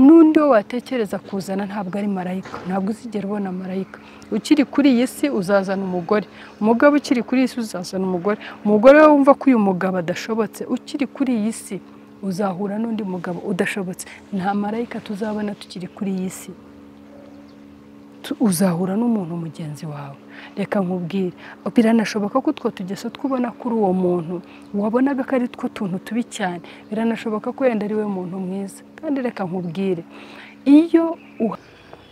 n'undi watekereza kuzana ntabwo ari marayika, ntabwo uzigera ubona marayika. Ukiri kuri iyi si uzazana umugore, umugabo ukiri kuri iyi si uzazana umugore, umugore wumva ko uyu mugabo adashobotse, ukiri kuri iyi si uzahura n'undi mugabo udashobotse. Nta marayika tuzabona tukiri kuri iyi si, uzahura n'umuntu mugenzi wawe. Reka nkubwire, biranashoboka ko utwo tugeso twubona kuri uwo muntu wabonaga ko ari two tuntu tubi cyane, biranashoboka ko yenda ari we muntu mwiza. Kandi reka nkubwire, iyo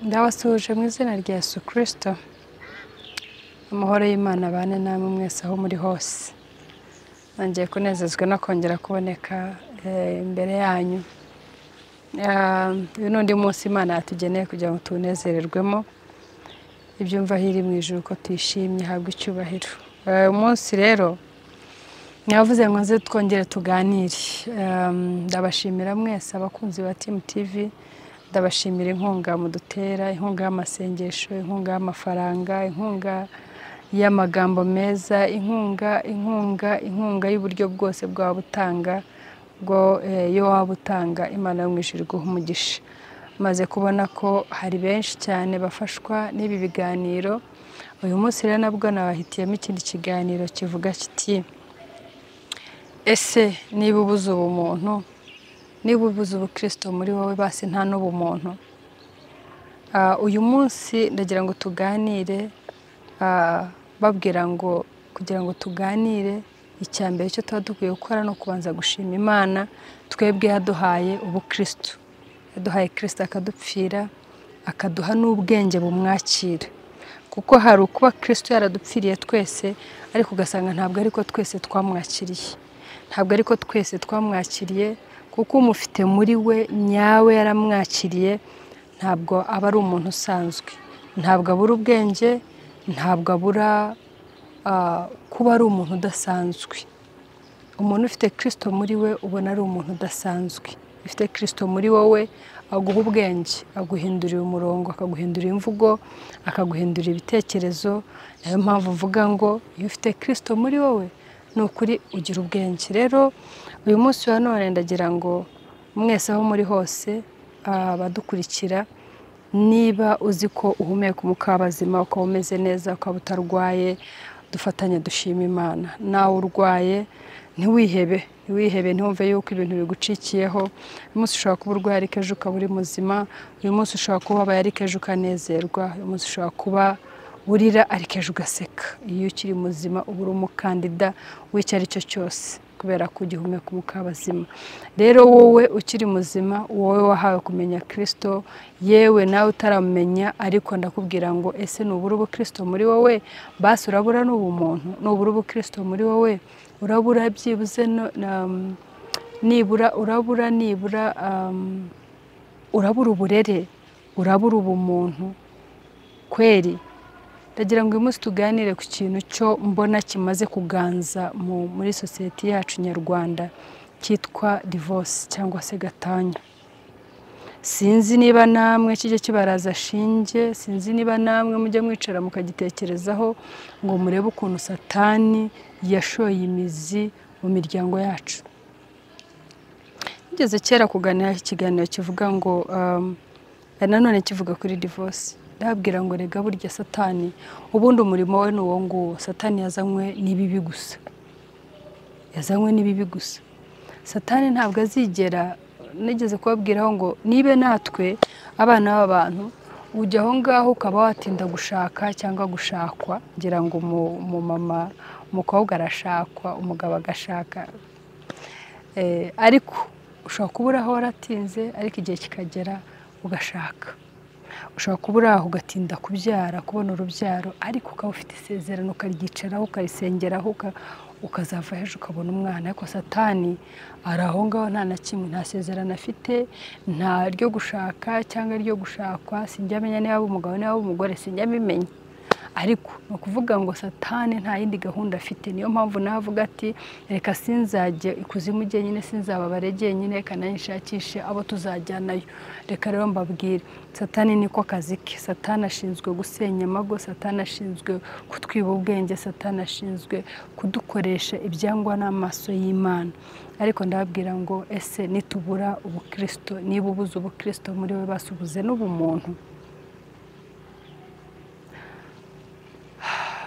ndabasuhuje mu izina rya Yesu Kristo, amahoro y'Imana abane namwe mwese aho muri hose. Nongeye kunezezwa no kongera kuboneka imbere yanyu. Uyu n'undi munsi Imana yatugeneye kugira ngo tunezererwemo ibyumva hiri mu ijuru ko tuyishimye, habwa icyubahiro. Umunsi rero navuze ngo nze twongere tuganire. Ndabashimira mwese abakunzi ba Team TV, ndabashimira inkunga mudutera, inkunga y'amasengesho, inkunga y'amafaranga, inkunga y'amagambo meza, inkunga y'uburyo bwose bwa butanga bwo yo wabutanga. Imana yo mu ijuru iguhe umugisha. Maze kubona ko hari benshi cyane bafashwa n'ibi biganiro. Uyu munsi rero nabwo nabahitiyemo ikindi kiganiro kivuga kiti, ese niba ubuze ubumuntu, niba ubuze ubukristo muri wowe, basi nta n'ubumuntu. Uyu munsi ndagira ngo tuganire, babwira ngo kugira ngo tuganire, icya mbere cyo tuba dukwiye gukora no kubanza gushima Imana twebwe yaduhaye ubukristo, yaduhaye Kristo akadupfira, akaduha n'ubwenge bumwakira. Kuko hari ukuba Kristo yaradupfiriye twese, ariko ugasanga ntabwo ariko twese twamwakiriye, ntabwo ariko twese twamwakiriye, kuko umufite muri we nyawe yaramwakiriye, ntabwo aba ari umuntu usanzwe, ntabwo abura ubwenge, ntabwo abura kuba ari umuntu udasanzwe. Umuntu ufite Kristo muri we ubona ari umuntu udasanzwe. Ufite Kristo muri wowe aguha ubwenge, aguhindurira umurongo, akaguhindurira imvugo, akaguhindurira ibitekerezo. Niyo mpamvu mvuga ngo iyo ufite Kristo muri wowe ni ukuri ugira ubwenge. Rero uyu munsi wa none ndagira ngo mwese aho muri hose abadukurikira, niba uzi ko uhumeka umwuka w'abazima, ukaba umeze neza, ukaba utarwaye, dufatanye dushima Imana. Nawe urwaye ntiwihebe, ntiwumve yuko ibintu bigucikiyeho. Uyu munsi ushobora kuba urwaye ariko ejo ukaba uri muzima, uyu munsi ushobora kuba ubabaye ariko ejo ukanezerwa, uyu munsi ushobora kuba urira ariko ejo ugaseka. Iyo ukiri muzima uba uri umukandida w'icyo ari cyo cyose, kubera ko ugihumeka umwuka w'abazima. Rero wowe ukiri muzima, wowe wahawe kumenya Kristo, yewe nawe utaramenya, ariko ndakubwira ngo ese nubura ubukristo muri wowe, basi urabura n'ubumuntu. Nubura ubukristo muri wowe, urabura byibuze urabura uburere, urabura ubumuntu kweri. Ndagira ngo uyu munsi tuganire ku kintu cyo mbona kimaze kuganza muri sosiyete yacu nyarwanda, cyitwa divorce cyangwa se gatanya. Sinzi niba namwe kijye kibaraza shinge, sinzi niba namwe mujya mwicara mukagitekerezaho ngo murebe ukuntu Satani yashoye imizi mu miryango yacu. Ngeze kera kuganira ikiganiro kivuga ngo nanone kivuga kuri divorce, ndabwira ngo rega burya Satani ubundi umurimo we n'uwo nguwo. Satani yazanywe n'ibibi gusa, yazanywe n'ibibi gusa. Satani ntabwo azigera, nigeze kubabwiraho ngo nibe natwe abana b'abantu ujya aho ngaho ukaba watinda gushaka cyangwa gushakwa, ngira ngo umumama, umukobwa arashakwa, umugabo agashaka, ariko ushobora kubura aho waratinze ariko igihe kikagera ugashaka. Ushobora kubura aho ugatinda kubyara, kubona urubyaro, ariko ukaba ufite isezerano ukaryicaraho, ukarisengeraho, ukazava hejuru ukabona umwana. Ariko Satani ari aho ngaho nta na kimwe, nta sezerano afite, nta ryo gushaka cyangwa ryo gushakwa. Sinjya amenya niba ari umugabo niba ari umugore, sinjya mbimenya. ariko ni ukuvuga ngo satani nta yindi gahunda afite. Niyo mpamvu navuga ati reka sinzajye ikuzimu jyenyine, sinzababare jyenyine, reka nshakishe abo tuzajyanayo. Reka rero mbabwire, satani niko kazi ke. Satani ashinzwe gusenya amago, satani ashinzwe kutwiba ubwenge, satani ashinzwe kudukoresha ibyangwa n'amaso y'Imana. Ariko ndababwira ngo ese nitubura ubukristo, niba ubuze ubukristo muri we basubuze n'ubumuntu.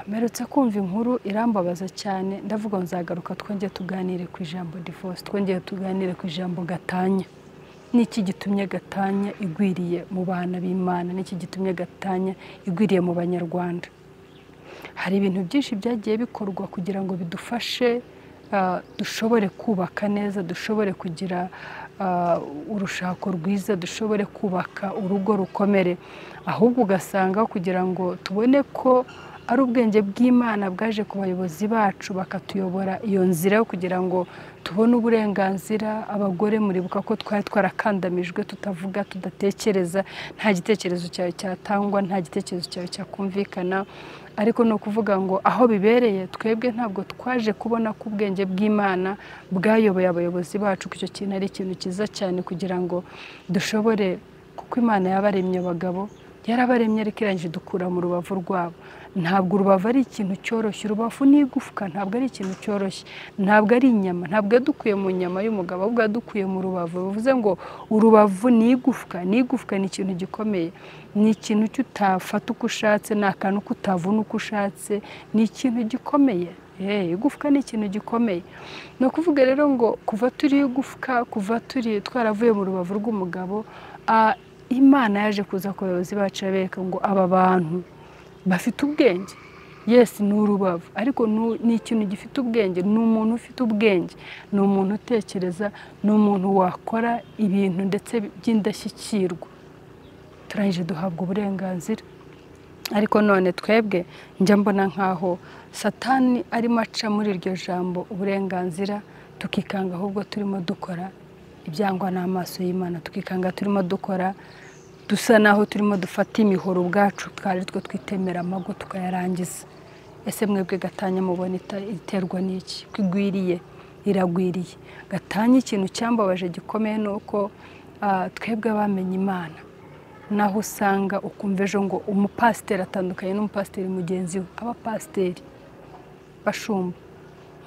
Merutse kumva inkuru irambabaza cyane, ndavuga nzagaruka twongeye tuganire ku ijambo divorce, twongeye tuganire ku ijambo gatanya. Niki gitumye gatanya igwiriye mu bana b'Imana? Niki gitumye gatanya igwiriye mu Banyarwanda? Hari ibintu byinshi byagiye bikorwa kugira ngo bidufashe dushobore kubaka neza, dushobore kugira urushako rwiza, dushobore kubaka urugo rukomere. Ahubwo ugasanga kugira ngo tubone ko ari ubwenge bw'Imana bwaje ku bayobozi bacu bakatuyobora iyo nzira yo kugira ngo tubone uburenganzira. Abagore muribuka ko twari twarakandamijwe, tutavuga, tudatekereza, nta gitekerezo cyawe cyatangwa, nta gitekerezo cyawe cyakumvikana. Ariko no kuvuga ngo aho bibereye twebwe ntabwo twaje kubona ko ubwenge bw'Imana bwayoboye abayobozi bacu. Icyo kintu ari ikintu cyiza cyane kugira ngo dushobore, kuko Imana yabaremye abagabo, yarabaremye ariko irangije dukura mu rubavu rwabo. Ntabwo urubavu ari ikintu cyoroshye, urubavu ni igufwa, ntabwo ari ikintu cyoroshye, ntabwo ari inyama, ntabwo yadukuye mu nyama y'umugabo, ahubwo yadukuye mu rubavu. Bivuze ngo urubavu ni igufwa, ni igufwa, ni ikintu gikomeye, ni ikintu cyutafata uko ushatse, ni akantu kutavuna uko ushatse, ni ikintu gikomeye. Igufwa ni ikintu gikomeye. No kuvuga rero ngo kuva turi igufwa, kuva turi twaravuye mu rubavu rw'umugabo, Imana yaje kuza ku bayobozi bacu abereka ngo aba bantu bafite ubwenge. Yes, ni urubavu, ariko ni ikintu gifite ubwenge, ni umuntu ufite ubwenge, ni umuntu utekereza, ni umuntu wakora ibintu ndetse by'indashyikirwa. Turangije duhabwa uburenganzira. Ariko none twebwe njya mbona nkaho satani arimo aca muri iryo jambo uburenganzira, tukikanga ahubwo turimo dukora ibyangwa n'amaso y'Imana, tukikanga turimo dukora, dusa naho turimo dufata imihoro ubwacu, twari two twitemera amago tukayarangiza. Ese mwebwe gatanya mubona iterwa n'iki? Kwigwiriye, iragwiriye. Gatanya ikintu cyambabaje gikomeye nuko twebwe bamenye Imana, naho usanga ukumva ejo ngo umupasiteri atandukanye n'umupasiteri mugenzi we. Abapasiteri bashumba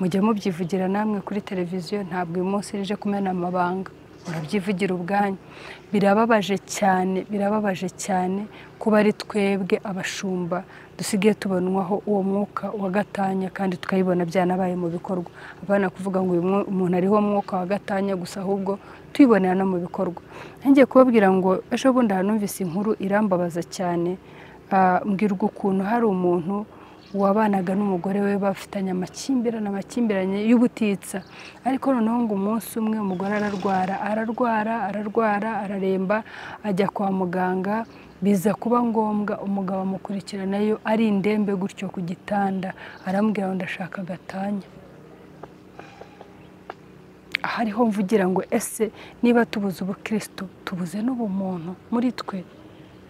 mujya mubyivugira namwe kuri televiziyo, ntabwo uyu munsi rije kumena amabanga, urabyivugira ubwanyu. Birababaje cyane, birababaje cyane kuba ari twebwe abashumba dusigaye tubonwaho uwo mwuka wa gatanya, kandi tukayibona byanabaye mu bikorwa. Abana kuvuga ngo uyu umuntu ariho mwuka wa gatanya gusa, ahubwo tuyibonera no mu bikorwa. Ngiye kubabwira ngo ejo bundi numvise inkuru irambabaza cyane, mbwirwa ukuntu hari umuntu wabanaga n'umugore we bafitanye amakimbirane y'ubutitsa. Ariko noneho ngo umunsi umwe umugore ararwara araremba, ajya kwa muganga, biza kuba ngombwa umugabo amukurikiranayo ari indembe gutyo ku gitanda, aramubwira ngo ndashaka gatanya. Hariho mvugira ngo ese niba tubuze ubukristo tubuze n'ubumuntu muri twe,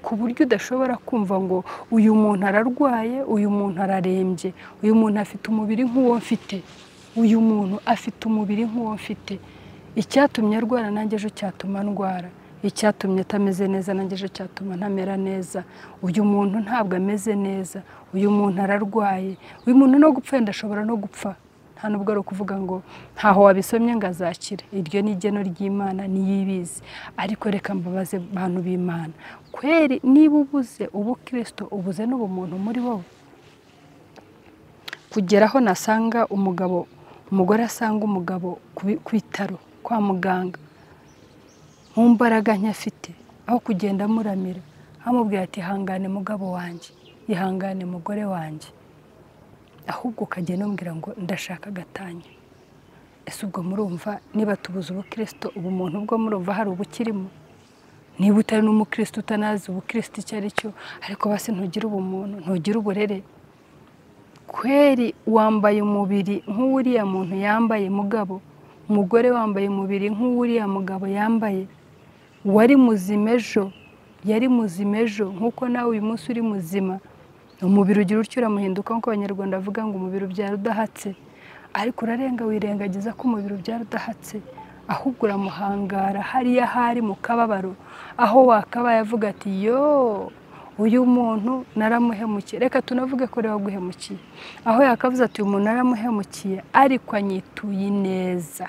ku buryo udashobora kumva ngo uyu muntu ararwaye, uyu muntu ararembye, uyu muntu afite umubiri nk'uwo mfite, uyu muntu afite umubiri nk'uwo mfite. Icyatumye arwara nanjye ejo cyatuma ndwara, icyatumye atameze neza nanjye ejo cyatuma ntamera neza. Uyu muntu ntabwo ameze neza, uyu muntu ararwaye, uyu muntu no gupfa ndashobora no gupfa. Nta nubwo ari ukuvuga ngo ntaho wabisomye ngo azakira, iryo ni igeno ry'Imana niyibizi. Ariko reka mbabaze bantu b'Imana, kweri niba ubuze ubukristo ubuze n'ubumuntu muri wowe? Kugeraho nasanga umugore asanga umugabo ku bitaro kwa muganga mu mbaraga nyafite, aho kugenda muramira amubwira ati ihangane mugabo wanjye, ihangane mugore wanjye, ahubwo ukagenda umbwira ngo ndashaka gatanya. Ese ubwo murumva niba tubuze ubukristo, ubumuntu bwo murumva hari ubukirimo? Niba utari n'umukristo utanazi ubukristo icyo ari cyo, ariko basi ntugira ubumuntu, ntugira uburere. Kweri wambaye umubiri nk'uriya muntu yambaye mugabo, umugore wambaye umubiri nk'uriya mugabo yambaye, wari muzima ejo, yari muzima ejo nk'uko nawe uyu munsi uri muzima. umubiri ugira utyo uramuhinduka nk'uko abanyarwanda bavuga ngo umubiri ubyara udahatse, ariko urarenga wirengagiza ko umubiri ubyara udahatse, ahubwo uramuhangara hariya hari mu kababaro, aho wakabaye avuga ati yo uyu muntu naramuhemukiye, reka tunavuge ko rero guhemukiye, aho yakavuze ati uyu muntu naramuhemukiye ariko anyituye neza,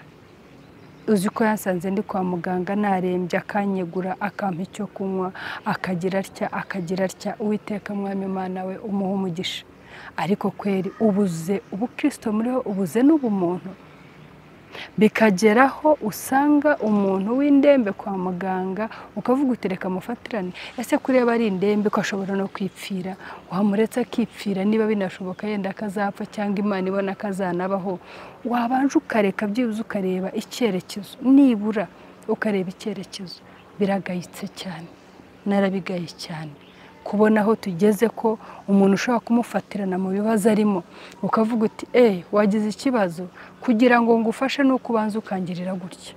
uzi ko yansanze ndi kwa muganga narembye akanyegura akampa icyo kunywa akagira atya Uwiteka Mwami Imana we umuha umugisha. Ariko kweri ubuze ubukristo muriho, ubuze n'ubumuntu, bikageraho usanga umuntu w'indembe kwa muganga ukavuga utereka mufatirane, ese kureba ari indembe ko ashobora no kwipfira, wamuretse akipfira niba binashoboka yenda akazapfa cyangwa Imana ibona akazanabaho, wabanje ukareka byibuze ukareba icyerekezo, nibura ukareba icyerekezo. Biragayitse cyane, narabigaye cyane kubona aho tugeze ko umuntu ushobora kumufatirana mu bibazo arimo, ukavuga uti wagize ikibazo kugira ngo ngufashe nuko ubanza ukangirira gutya.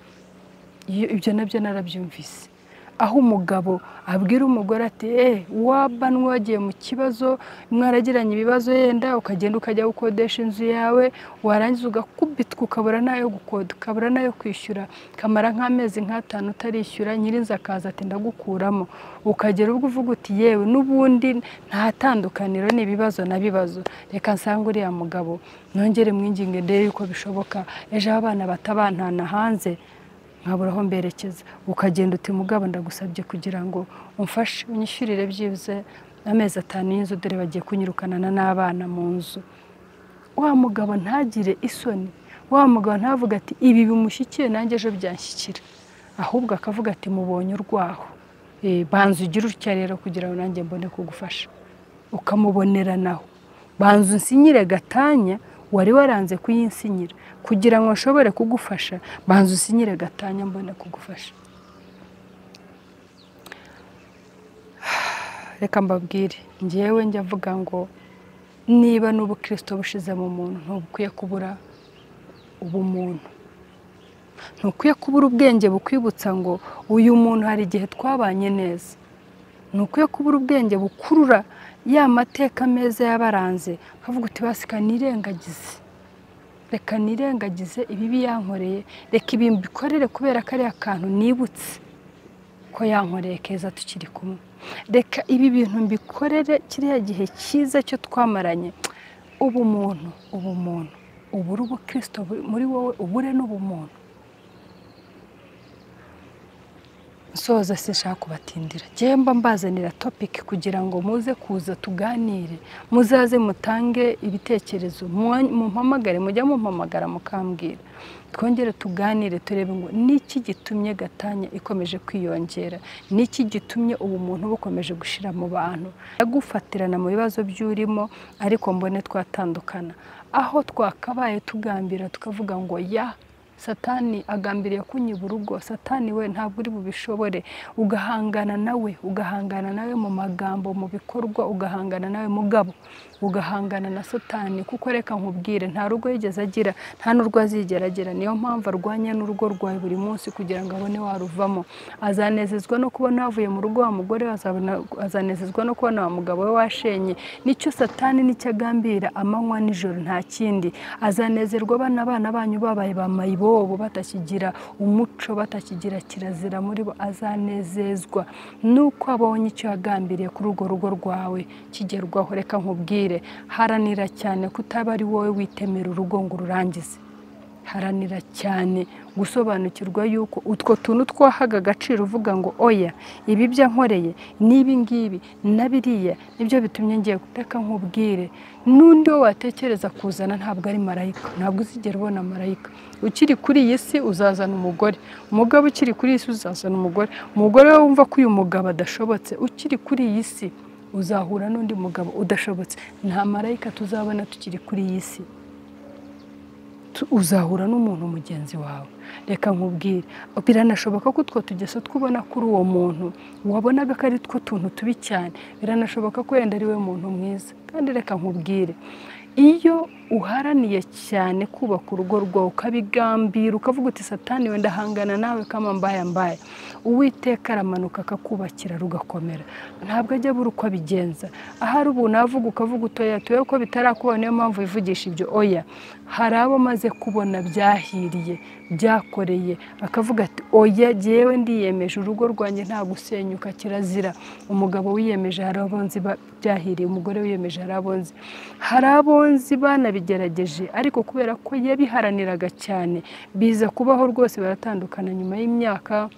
Ibyo nabyo narabyumvise, aho umugabo abwira umugore ati wabanwe wagiye mu kibazo, mwaragiranye ibibazo yenda ukagenda ukajya gukodesha inzu yawe, warangiza ugakubitwa ukabura nayo gukoda, ukabura nayo kwishyura, kamara nk'amezi nk'atanu utarishyura, nyirinzu akaza ati ndagukuramo, ukagera ubwo uvuga uti yewe n'ubundi nta tandukaniro n'ibibazo na bibazo, reka nsanga uriya mugabo nongere mwinginge ndebe yuko bishoboka ejo abana batabantana hanze nkabura aho mberekeza, ukagenda uti mugabo ndagusabye kugira ngo umfashe unyishyurire byibuze amezi 5 y'inzu, dore bagiye kunyirukanana n'abana mu nzu. Wa mugabo ntagire isoni, wa mugabo ntavuga ati ibi bimushyikiye nanjye ejo byanshyikira, ahubwo akavuga ati mubonye urwaho, banza ugira utya rero kugira ngo nanjye mbone kugufasha, ukamubonera naho, banza unsinyire gatanya wari waranze kuyinsinyira kugira ngo nshobore kugufasha, banza usinyire gatanya mbone kugufasha. Reka mbabwire, njyewe njya avuga ngo niba n'ubukristo bushize mu muntu ntubukwiye kubura ubumuntu, ntukwiye kubura ubwenge bukwibutsa ngo uyu muntu hari igihe twabanye neza, ntukwiye kubura ubwenge bukurura ya mateka meza yabaranze, ukavuga uti basika nirengagize, reka nirengagize ibibi yankoreye, reka ibi mbikorere kubera ko ari akantu nibutse ko yankoreye keza tukiri kumwe, reka ibi bintu mbikorere kiriya gihe cyiza cyo twamaranye. Ubumuntu ubura ubukristo muri wowe, ubure n'ubumuntu. Soza sinshaka kubatindira, jemba mbazanira topic kugira ngo muze kuza tuganire, muzaze mutange ibitekerezo, mumpamagare, mujya mumpamagara mukambwira, twongere tuganire turebe ngo niki gitumye gatanya ikomeje kwiyongera, niki gitumye ubumuntu bukomeje gushira mu bantu, yagufatirana mu bibazo by'urimo ariko mbone twatandukana, aho twakabaye tugambira tukavuga ngo Satani agambiriye kunyiba urugo, Satani we ntabwo uri bubishobore, ugahangana nawe mu magambo, mu bikorwa, ugahangana nawe mugabo, ugahangana na Satani, kuko reka nkubwire nta rugo yigeze agira, nta n'urwo azigera agira, niyo mpamvu arwanya n'urugo rwawe buri munsi kugira ngo abone waruvamo. Azanezezwa no kubona wavuye mu rugo wa mugore, azanezezwa no kubona wa mugabo we washenye, nicyo Satani nicyo agambira amanywa n'ijoro, nta kindi. Azanezerwa abana banyu babaye bamayibo, batakigira umuco, batakigira kirazira muri bo, azanezezwa nuko abonye icyo yagambiriye kuri urwo rugo rwawe kigerwaho. Reka nkubwire, haranira cyane kutaba ari wowe witemera urugo ngo ururangize, haranira cyane gusobanukirwa yuko utwo tuntu twahaga agaciro uvuga ngo oya ibi bya nkoreye nibi ngibi nabiriya nibyo bitumye ngiye. Reka nkubwire, nundi wo watekereza kuzana ntabwo ari marayika, ntabwo uzigera ubona marayika. Ukiri kuri iyi si uzazana umugore, umugabo ukiri kuri iyi si uzazana umugore, umugore we wumva ko uyu mugabo adashobotse, ukiri kuri iyi si uzahura n'undi mugabo udashobotse. Nta marayika tuzabona tukiri kuri iyi si, uzahura n'umuntu mugenzi wawe. Reka nkubwire, biranashoboka ko utwo tugeso twubona kuri uwo muntu wabonaga ko ari two tuntu tubi cyane, biranashoboka ko yenda ari we muntu mwiza. Kandi reka nkubwire, iyo uharaniye cyane kubaka urugo rwawe ukabigambira ukavuga uti satani wenda hangana nawe kama mbaye Uwiteka aramanuka akakubakira rugakomera. Ntabwo ajya buri uko abigenza. Ahari ubu navuga ukavuga utoya tuye ko bitarakubona niyo mpamvu ivugisha ibyo. Oya, hari abo maze kubona byahiriye byakoreye akavuga ati oya jewe ndiyemeje urugo rwanjye nta gusenyuka kirazira. Umugabo wiyemeje hari abonzi byahiriye, umugore wiyemeje hari abonzi. Hari abonzi banabigerageje ariko kubera ko yabiharaniraga cyane biza kubaho rwose baratandukana nyuma y'imyaka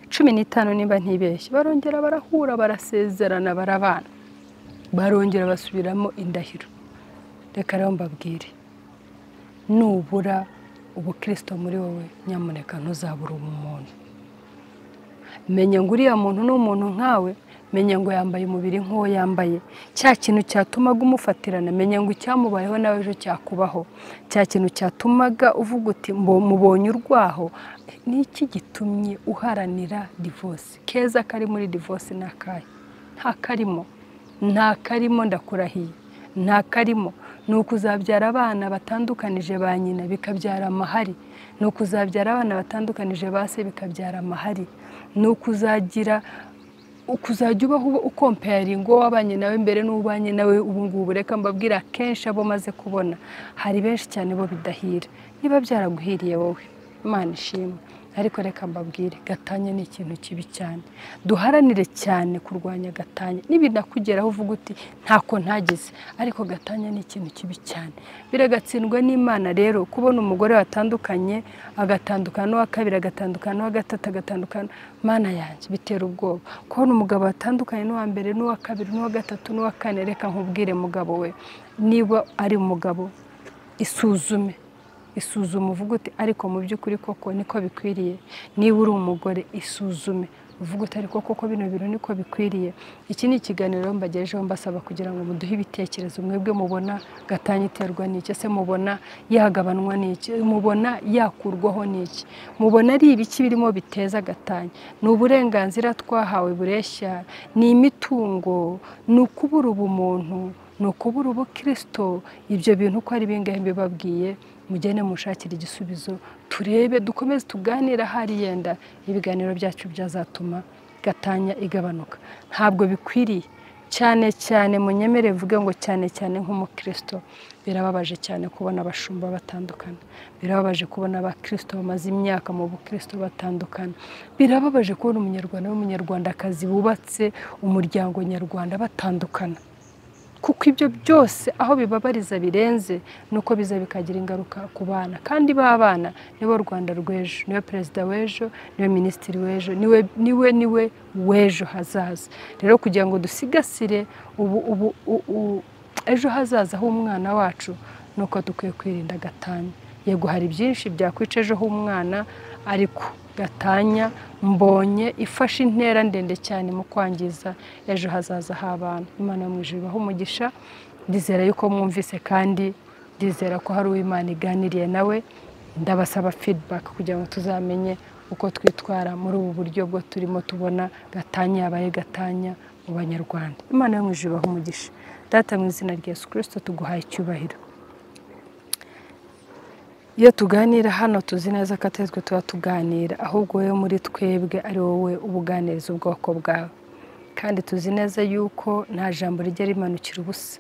15 niba ntibeshye. Barongera barahura barasezerana barabana. Barongera basubiramo indahiro. Reka rero mbabwire, nubura ubukristo muri wowe nyamuneka ntuzabura umuntu. Menya ngo uriya muntu n'umuntu nkawe, menya ngo yambaye umubiri nk'uwo yambaye. Cya kintu cyatumaga umufatirana, menya ngo icyamubayeho nawe ejo cyakubaho. Cya kintu cyatumaga uvuga uti mubonye urwaho, niki gitumye uharanira divorce? Keza kari muri divorce nakaye? Nta karimo ndakurahiye. Nta karimo. Nukuzabyara abana batandukanije ba nyina bikabyara amahari. Nukuzabyara abana batandukanije base bikabyara amahari. Nukuzagira ukuzajya ubaho ukomparingo wabanye nawe mbere n'ubanye nawe ubu ngubu. Reka mbabwira kenshi abo maze kubona hari benshi cyane bo bidahira. Niba byaraguhiriye wowe Imana ishimwe, ariko reka mbabwire gatanya ni ikintu kibi cyane. Duharanire cyane kurwanya gatanya. Nibinakugeraho uvuga uti ntako ntagize, ariko gatanya ni ikintu kibi cyane. Biragatsindwa n'Imana rero kubona umugore watandukanye agatandukana n'uwa kabiri agatandukana n'uwa gatatu agatandukana. Mana yanjye bitera ubwoba kubona umugabo watandukanye n'uwa mbere n'uwa kabiri n'uwa gatatu n'uwa kane. Reka nkubwire mugabo we, niba ari umugabo isuzume uvuga uti ariko mu by'ukuri koko niko bikwiriye. Niba uri umugore isuzume uvuga uti ariko koko bino biro niko bikwiriye. Iki ni ikiganiro mbagejejeho mbasaba kugira ngo muduhe ibitekerezo. Mwebwe mubona gatanya iterwa n'iki? Se mubona yagabanwa n'iki? Mubona yakurwaho n'iki? Mubona ari ibiki birimo biteza gatanya? Ni uburenganzira twahawe bureshya? Ni imitungo? Ni ukubura ubumuntu? Ni ukubura ubukristo? Ibyo bintu uko ari bingahe mbibabwiye, mugene mushakira igisubizo. Turebe dukomeze tuganira hari yenda ibiganiro byacu byazatuma gatanya igabanuka. Ntabwo bikwiriye cyane cyane munyemere mvuge ngo cyane nk'umukristo. Birababaje cyane kubona abashumba batandukana. Birababaje kubona abakristo bamaze imyaka mu bukristo batandukana. Birababaje kubona umunyarwanda n'umunyarwandakazi bubatse umuryango nyarwanda batandukana. Kuko ibyo byose aho bibabariza birenze nuko biza bikagira ingaruka ku bana. Kandi b'abana nibo Rwanda rw'ejo, niwe perezida w'ejo, niwe minisitiri w'ejo, niwe w'ejo hazaza. Rero kugira ngo dusigasire ejo hazaza h'umwana wacu nuko dukwiye kwirinda gatanya. Yego hari byinshi byakwica ejo h'umwana, ariko gatanya mbonye ifashe intera ndende cyane mu kwangiza ejo hazaza h'abana. Imana yo mu ijuru ibahe umugisha. Ndizera yuko mwumvise kandi ndizera ko hari uw'Imana iganiriye nawe. Ndabasaba feedback kugira ngo tuzamenye uko twitwara muri ubu buryo bwo turimo tubona gatanya yabaye gatanya mu Banyarwanda. Imana yo mu ijuru ibahe umugisha. Data mu izina rya Yesu Kristo tuguhaye icyubahiro. Iyo tuganira hano tuzi neza ko atezwe tuba tuganira, ahubwo wowe muri twebwe ari wowe ubuganiriza ubwoko bwawe. Kandi tuzi neza yuko nta jambo rijya rimanukira ubusa.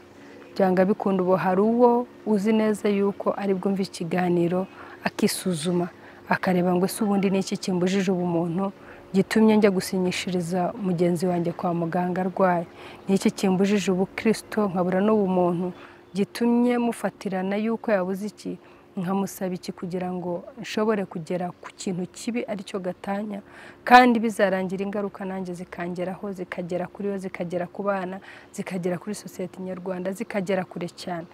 Byanga bikunda ubu hari uwo uzi neza yuko ari bwumva ikiganiro akisuzuma akareba ngo ese ubundi ni iki kimbujije ubumuntu gitumye njya gusinyishiriza mugenzi wanjye kwa muganga arwaye? Ni iki kimbujije ubukristo nkabura n'ubumuntu gitumye mufatirana yuko yabuze iki nkamusaba iki kugira ngo nshobore kugera ku kintu kibi aricyo gatanya, kandi bizarangira ingaruka nanjye zikangeraho, zikagera kuri yo, zikagera ku bana, zikagera kuri sosiyete nyarwanda, zikagera kure cyane.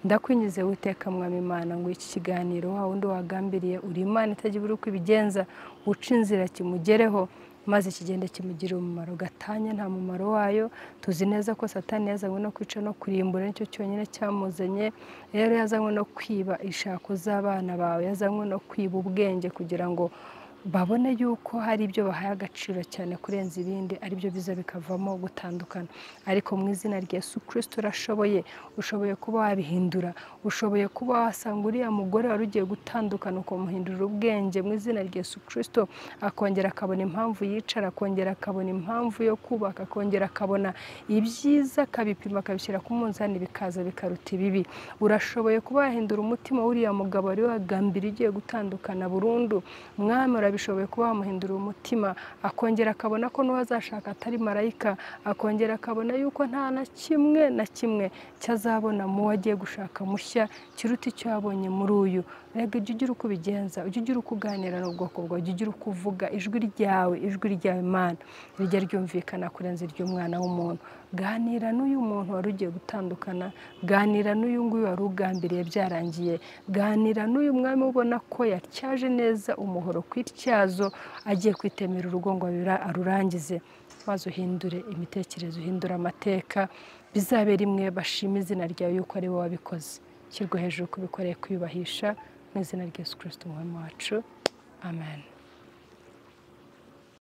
Ndakwinjize Uwiteka Mwami Imana ngo iki kiganiro wa wundi wagambiriye uri Imana itagira uko ibigenza, uca inzira kimugereho maze kigende kimugirira umumaro. Gatanya nta mumaro wayo. Tuzi neza ko Satani yazanywe no kwica no kurimbura, nicyo cyonyine cyamuzanye. Rero yazanywe no kwiba ishako z'abana bawe, yazanywe no kwiba ubwenge kugira ngo babone yuko hari ibyo bahaye agaciro cyane kurenza ibindi, aribyo biza bikavamo gutandukana. Ariko mu izina rya Yesu Kristo urashoboye, ushoboye kuba wabihindura, ushoboye kuba wasanga uriya mugore wari ugiye gutandukana ukamuhindurira ubwenge mu izina rya Yesu Kristo, akongera akabona impamvu yicara, akongera akabona impamvu yo kubaka, akongera akabona ibyiza, akabipima akabishyira ku munzani bikaza bikaruta ibibi. Urashoboye kuba wahindura umutima w'uriya mugabo wari wagambiriye ugiye gutandukana burundu. Mwami urabishoboye kuba wamuhindura umutima, akongera akabona ko n'uwazashaka atari marayika, akongera akabona yuko nta na kimwe cyazabona mu wagiye gushaka mushya kiruta icyo yabonye muri uyu. Rega ujye ugira uko ubigenza, ujye ugira uko uganira n'ubwoko bwawe, ujye ugira uko uvuga. Ijwi ryawe Mana rijya ryumvikana kurenza iry'umwana w'umuntu. Ganira n'uyu muntu wari ugiye gutandukana, ganira n'uyu nguyu wari ugambiriye byarangiye, ganira n'uyu mwami ubona ko yatyaje neza umuhoro ku ityazo agiye kwitemera urugo ngo arurangize. Maze uhindure imitekerereze, uhindure amateka, bizabe rimwe bashima izina ryawe yuko ari wowe wabikoze. Shyirwa hejuru kubikoreye kwiyubahisha mu izina rya Yesu Kristo umwami wacu. Amen.